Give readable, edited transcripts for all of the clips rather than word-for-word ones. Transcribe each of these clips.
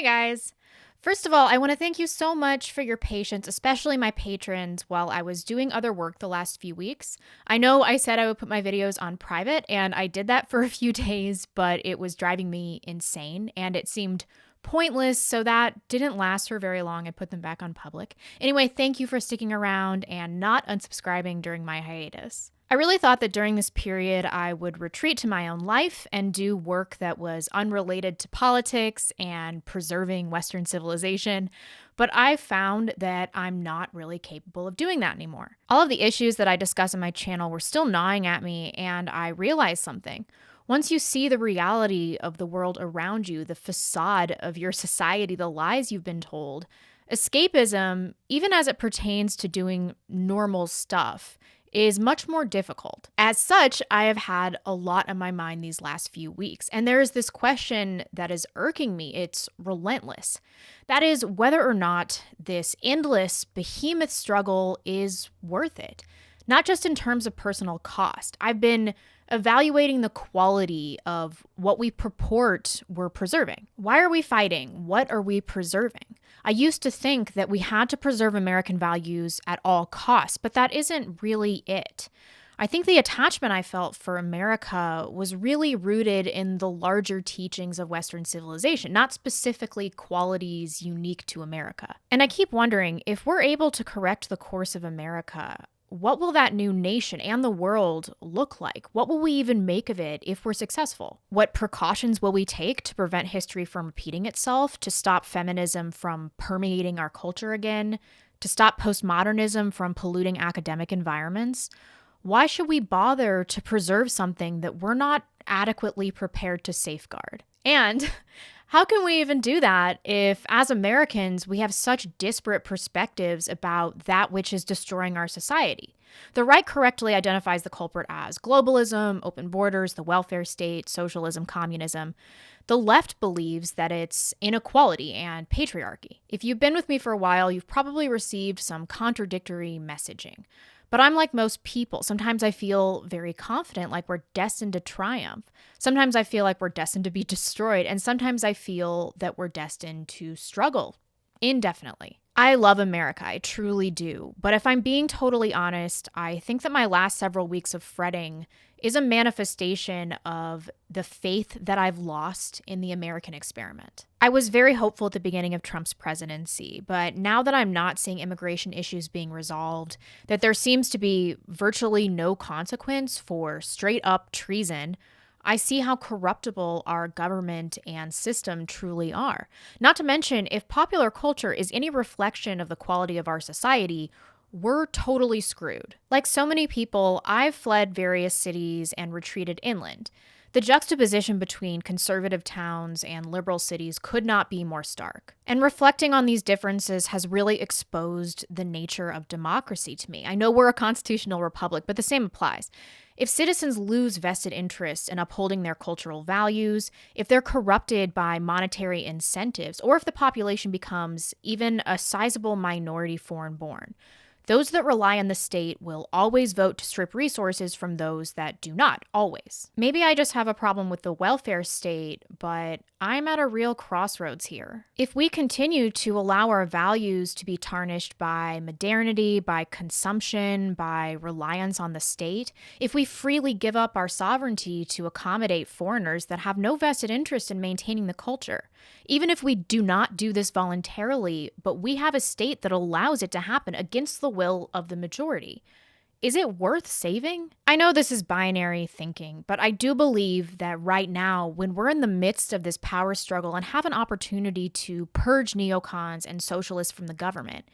Hey guys! First of all, I want to thank you so much for your patience, especially my patrons, while I was doing other work the last few weeks. I know I said I would put my videos on private, and I did that for a few days, but it was driving me insane, and it seemed pointless, so that didn't last for very long. I put them back on public. Anyway, thank you for sticking around and not unsubscribing during my hiatus. I really thought that during this period I would retreat to my own life and do work that was unrelated to politics and preserving Western civilization, but I found that I'm not really capable of doing that anymore. All of the issues that I discuss on my channel were still gnawing at me, and I realized something. Once you see the reality of the world around you, the facade of your society, the lies you've been told, escapism, even as it pertains to doing normal stuff, is much more difficult. As such, I have had a lot on my mind these last few weeks, and there is this question that is irking me. It's relentless. That is whether or not this endless behemoth struggle is worth it. Not just in terms of personal cost. I've been evaluating the quality of what we purport we're preserving. Why are we fighting? What are we preserving? I used to think that we had to preserve American values at all costs, but that isn't really it. I think the attachment I felt for America was really rooted in the larger teachings of Western civilization, not specifically qualities unique to America. And I keep wondering, if we're able to correct the course of America, what will that new nation and the world look like? What will we even make of it if we're successful? What precautions will we take to prevent history from repeating itself, to stop feminism from permeating our culture again, to stop postmodernism from polluting academic environments? Why should we bother to preserve something that we're not adequately prepared to safeguard? And how can we even do that if, as Americans, we have such disparate perspectives about that which is destroying our society? The right correctly identifies the culprit as globalism, open borders, the welfare state, socialism, communism. The left believes that it's inequality and patriarchy. If you've been with me for a while, you've probably received some contradictory messaging. But I'm like most people. Sometimes I feel very confident, like we're destined to triumph. Sometimes I feel like we're destined to be destroyed. And sometimes I feel that we're destined to struggle indefinitely. I love America, I truly do. But if I'm being totally honest, I think that my last several weeks of fretting is a manifestation of the faith that I've lost in the American experiment. I was very hopeful at the beginning of Trump's presidency, but now that I'm not seeing immigration issues being resolved, that there seems to be virtually no consequence for straight up treason, I see how corruptible our government and system truly are. Not to mention, if popular culture is any reflection of the quality of our society, we're totally screwed. Like so many people, I've fled various cities and retreated inland. The juxtaposition between conservative towns and liberal cities could not be more stark. And reflecting on these differences has really exposed the nature of democracy to me. I know we're a constitutional republic, but the same applies. If citizens lose vested interests in upholding their cultural values, if they're corrupted by monetary incentives, or if the population becomes even a sizable minority foreign-born, those that rely on the state will always vote to strip resources from those that do not, always. Maybe I just have a problem with the welfare state, but I'm at a real crossroads here. If we continue to allow our values to be tarnished by modernity, by consumption, by reliance on the state, if we freely give up our sovereignty to accommodate foreigners that have no vested interest in maintaining the culture, even if we do not do this voluntarily, but we have a state that allows it to happen against the will of the majority, is it worth saving? I know this is binary thinking, but I do believe that right now, when we're in the midst of this power struggle and have an opportunity to purge neocons and socialists from the government,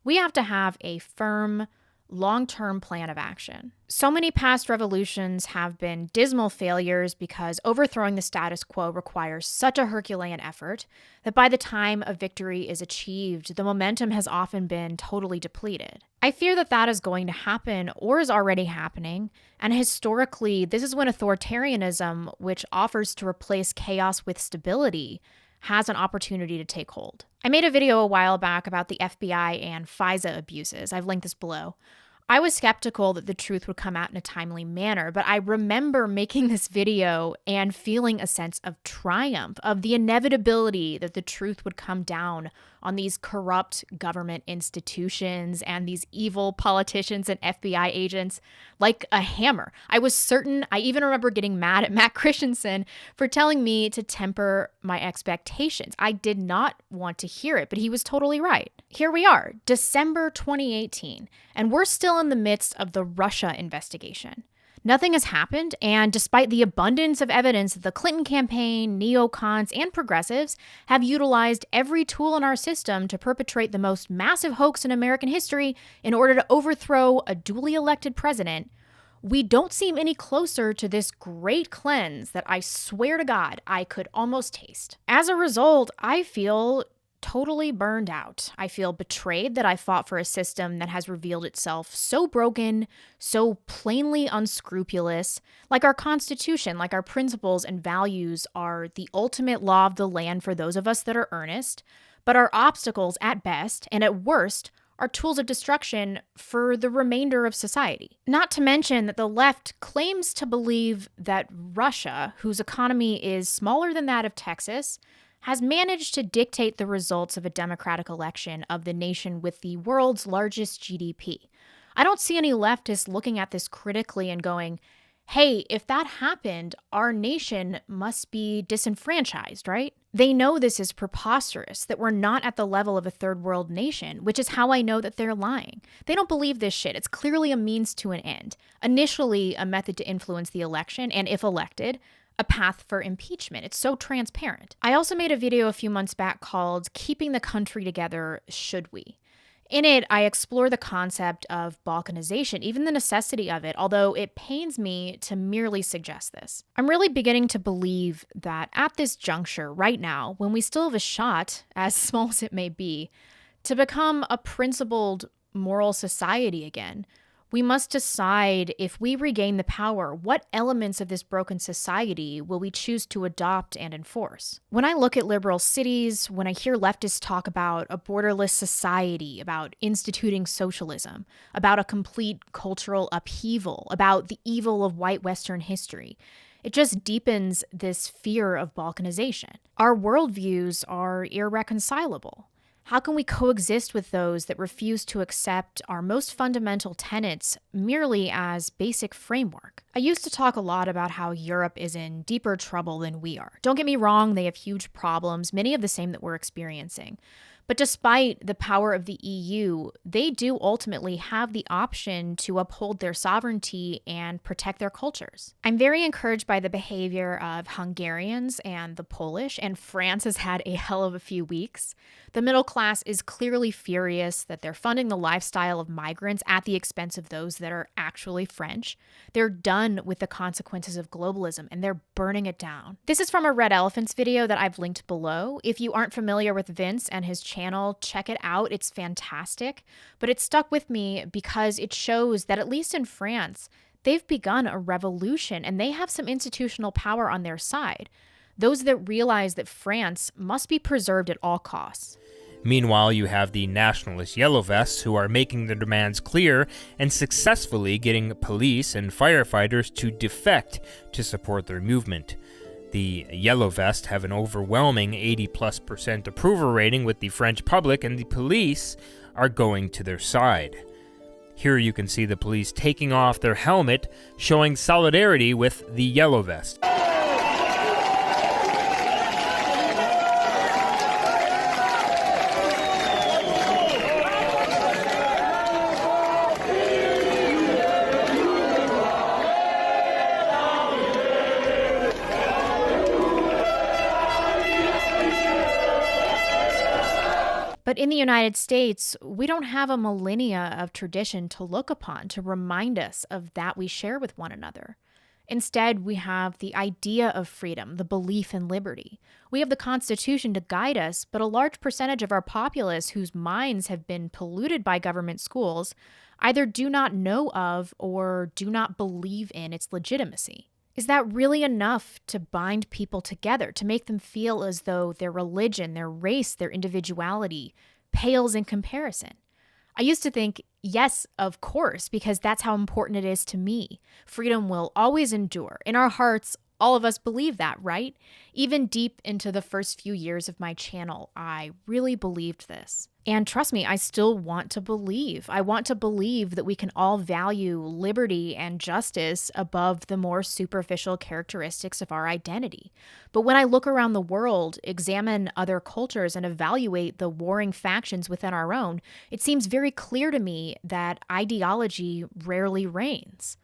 we have to have a firm, long-term plan of action. So many past revolutions have been dismal failures because overthrowing the status quo requires such a Herculean effort that by the time a victory is achieved, the momentum has often been totally depleted. I fear that that is going to happen or is already happening, and historically, this is when authoritarianism, which offers to replace chaos with stability, has an opportunity to take hold. I made a video a while back about the FBI and FISA abuses. I've linked this below. I was skeptical that the truth would come out in a timely manner, but I remember making this video and feeling a sense of triumph, of the inevitability that the truth would come down on these corrupt government institutions and these evil politicians and FBI agents like a hammer. I was certain. I even remember getting mad at Matt Christensen for telling me to temper my expectations. I did not want to hear it, but he was totally right. Here we are, December 2018, and we're still in the midst of the Russia investigation. Nothing has happened, and despite the abundance of evidence that the Clinton campaign, neocons, and progressives have utilized every tool in our system to perpetrate the most massive hoax in American history in order to overthrow a duly elected president, we don't seem any closer to this great cleanse that I swear to God I could almost taste. As a result, I feel totally burned out. I feel betrayed that I fought for a system that has revealed itself so broken, so plainly unscrupulous. Like our Constitution, like our principles and values are the ultimate law of the land for those of us that are earnest, but our obstacles at best and at worst are tools of destruction for the remainder of society. Not to mention that the left claims to believe that Russia, whose economy is smaller than that of Texas, has managed to dictate the results of a democratic election of the nation with the world's largest GDP. I don't see any leftists looking at this critically and going, hey, if that happened, our nation must be disenfranchised, right? They know this is preposterous, that we're not at the level of a third world nation, which is how I know that they're lying. They don't believe this shit. It's clearly a means to an end. Initially, a method to influence the election, and if elected, a path for impeachment. It's so transparent. I also made a video a few months back called Keeping the Country Together, Should We? In it, I explore the concept of balkanization, even the necessity of it, although it pains me to merely suggest this. I'm really beginning to believe that at this juncture, right now, when we still have a shot, as small as it may be, to become a principled, moral society again, we must decide, if we regain the power, what elements of this broken society will we choose to adopt and enforce? When I look at liberal cities, when I hear leftists talk about a borderless society, about instituting socialism, about a complete cultural upheaval, about the evil of white Western history, it just deepens this fear of balkanization. Our worldviews are irreconcilable. How can we coexist with those that refuse to accept our most fundamental tenets merely as basic framework? I used to talk a lot about how Europe is in deeper trouble than we are. Don't get me wrong, they have huge problems, many of the same that we're experiencing. But despite the power of the EU, they do ultimately have the option to uphold their sovereignty and protect their cultures. I'm very encouraged by the behavior of Hungarians and the Polish, and France has had a hell of a few weeks. The middle class is clearly furious that they're funding the lifestyle of migrants at the expense of those that are actually French. They're done with the consequences of globalism and they're burning it down. This is from a Red Elephants video that I've linked below. If you aren't familiar with Vince and his channel, check it out. It's fantastic. But it stuck with me because it shows that at least in France, they've begun a revolution and they have some institutional power on their side. Those that realize that France must be preserved at all costs. Meanwhile, you have the nationalist Yellow Vests who are making their demands clear and successfully getting police and firefighters to defect to support their movement. The Yellow Vests have an overwhelming 80+% approval rating with the French public, and the police are going to their side. Here you can see the police taking off their helmet, showing solidarity with the Yellow Vest. But in the United States, we don't have a millennia of tradition to look upon to remind us of that we share with one another. Instead, we have the idea of freedom, the belief in liberty. We have the Constitution to guide us, but a large percentage of our populace whose minds have been polluted by government schools either do not know of or do not believe in its legitimacy. Is that really enough to bind people together, to make them feel as though their religion, their race, their individuality pales in comparison? I used to think, yes, of course, because that's how important it is to me. Freedom will always endure. In our hearts, all of us believe that, right? Even deep into the first few years of my channel, I really believed this. And trust me, I still want to believe. I want to believe that we can all value liberty and justice above the more superficial characteristics of our identity. But when I look around the world, examine other cultures, and evaluate the warring factions within our own, it seems very clear to me that ideology rarely reigns.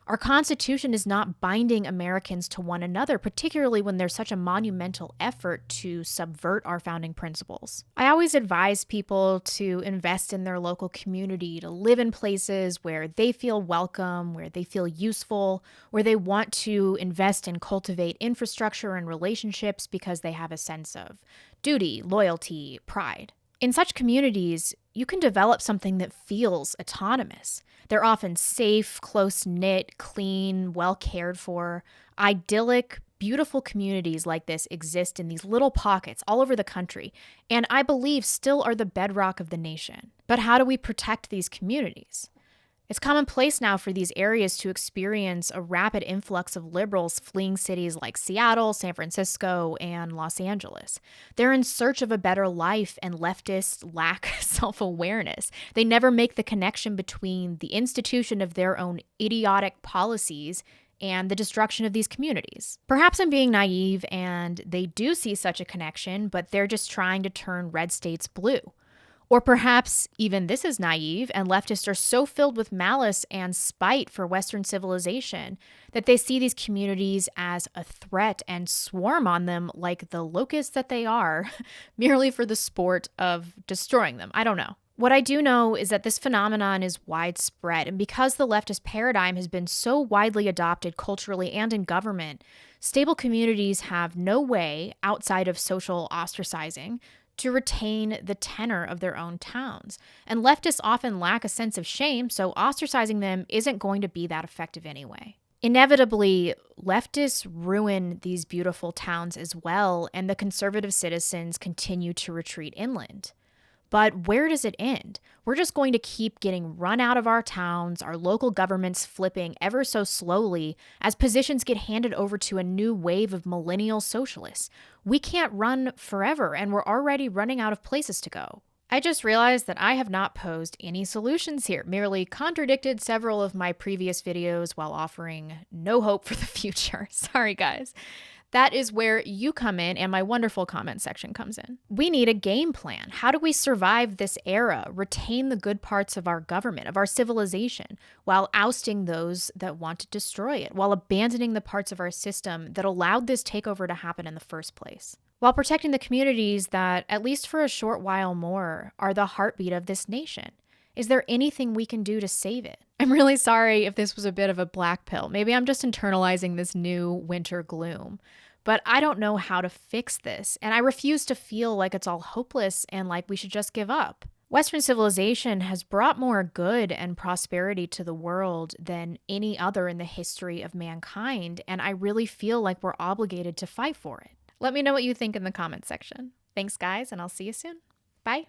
Our Constitution is not binding Americans to one another, particularly when there's such a monumental effort to subvert our founding principles. I always advise people to invest in their local community, to live in places where they feel welcome, where they feel useful, where they want to invest and cultivate infrastructure and relationships because they have a sense of duty, loyalty, pride. In such communities, you can develop something that feels autonomous. They're often safe, close-knit, clean, well cared for. Idyllic, beautiful communities like this exist in these little pockets all over the country, and I believe still are the bedrock of the nation. But how do we protect these communities? It's commonplace now for these areas to experience a rapid influx of liberals fleeing cities like Seattle, San Francisco, and Los Angeles. They're in search of a better life, and leftists lack self-awareness. They never make the connection between the institution of their own idiotic policies and the destruction of these communities. Perhaps I'm being naive and they do see such a connection, but they're just trying to turn red states blue. Or perhaps even this is naive, and leftists are so filled with malice and spite for Western civilization that they see these communities as a threat and swarm on them like the locusts that they are, merely for the sport of destroying them. I don't know. What I do know is that this phenomenon is widespread, and because the leftist paradigm has been so widely adopted culturally and in government, stable communities have no way, outside of social ostracizing, to retain the tenor of their own towns. And leftists often lack a sense of shame, so ostracizing them isn't going to be that effective anyway. Inevitably, leftists ruin these beautiful towns as well, and the conservative citizens continue to retreat inland. But where does it end? We're just going to keep getting run out of our towns, our local governments flipping ever so slowly as positions get handed over to a new wave of millennial socialists. We can't run forever, and we're already running out of places to go. I just realized that I have not posed any solutions here, merely contradicted several of my previous videos while offering no hope for the future. Sorry, guys. That is where you come in and my wonderful comment section comes in. We need a game plan. How do we survive this era, retain the good parts of our government, of our civilization, while ousting those that want to destroy it, while abandoning the parts of our system that allowed this takeover to happen in the first place? While protecting the communities that, at least for a short while more, are the heartbeat of this nation. Is there anything we can do to save it? I'm really sorry if this was a bit of a black pill. Maybe I'm just internalizing this new winter gloom. But I don't know how to fix this, and I refuse to feel like it's all hopeless and like we should just give up. Western civilization has brought more good and prosperity to the world than any other in the history of mankind, and I really feel like we're obligated to fight for it. Let me know what you think in the comments section. Thanks, guys, and I'll see you soon. Bye.